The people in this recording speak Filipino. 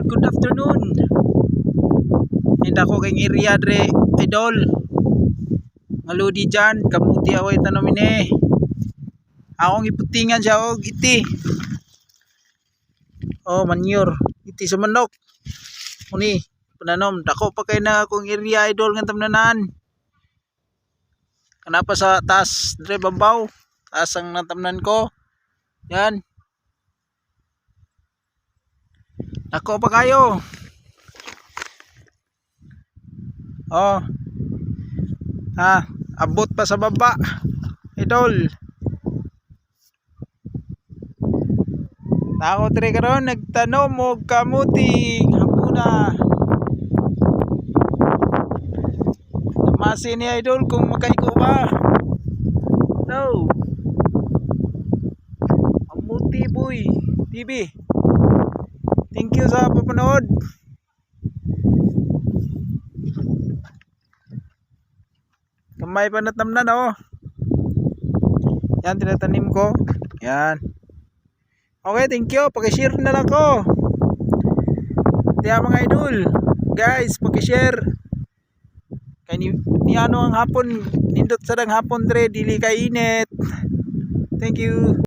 good afternoon. Hinda ko kay area dre idol. Ngaludi dyan, kamuti away tanamin eh. Akong iputingan siya og iti. Oh, manure. Iti sa manok. Uni, pananom. Dako pa kay na akong area idol ng tamnanan. Kanapa sa taas dre babaw. Taas ang natamnan ko. Yan. Dako pa kayo. Oh. Abot pa sa baba. Idol. Ako tre karon nagtanom og kamuti hapuna. Namasin ni idol kung makaiko ba. No. Kamuti boy. TV. Thank you sa papanood. Kamay pa natamnan oh. Yan tinatanim ko. Yan. Okay, thank you. Paki-share na lang ko. Kaya mga idol, guys, paki-share. Kay ni ano ang hapon, nindot sa dang hapon dre dili kay init. Thank you.